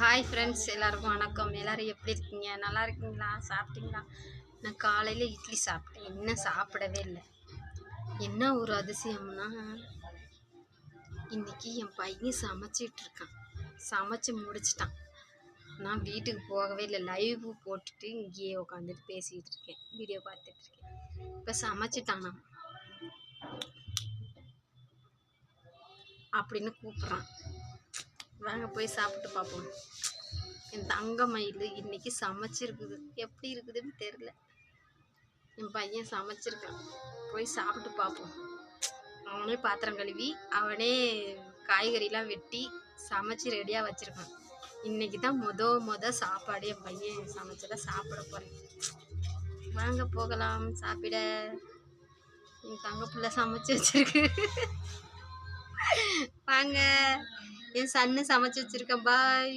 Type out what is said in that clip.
Hi friends, எல்லாருக்கும் வணக்கம். எல்லோரும் எப்படி இருக்கீங்க? நல்லா இருக்கீங்களா? சாப்பிட்டீங்களா? நான் காலையில் இட்லி சாப்பிட்டேன், இன்னும் சாப்பிடவே இல்லை. என்ன ஒரு அதிசயம்னா, இன்றைக்கி என் பையன் சமைச்சிட்ருக்கான். சமைச்சு முடிச்சிட்டான். நான் வீட்டுக்கு போகவே இல்லை, லைவ் போட்டுட்டு இங்கேயே உட்காந்துட்டு பேசிகிட்டு இருக்கேன், வீடியோ பார்த்துட்ருக்கேன். இப்போ சமைச்சிட்டான் நான் அப்படின்னு கூப்பிட்றான். வாங்க போய் சாப்பிட்டு பார்ப்போம். என் தங்க மயில் இன்னைக்கு சமைச்சிருக்குது. எப்படி இருக்குதுன்னு தெரில. என் பையன் சமைச்சிருக்கான், போய் சாப்பிட்டு பார்ப்போம். அவனே பாத்திரம் கழுவி அவனே காய்கறிலாம் வெட்டி சமைச்சு ரெடியாக வச்சுருக்கான். இன்னைக்கு தான் மொத சாப்பாடு என் பையன் சமைச்சதை சாப்பிட போகிறேன். வாங்க போகலாம் சாப்பிட. என் தங்க பிள்ளை சமைச்சு வச்சிருக்கு. வாங்க, என் சன்னு சமைச்சு வச்சிருக்கேன். பாய்.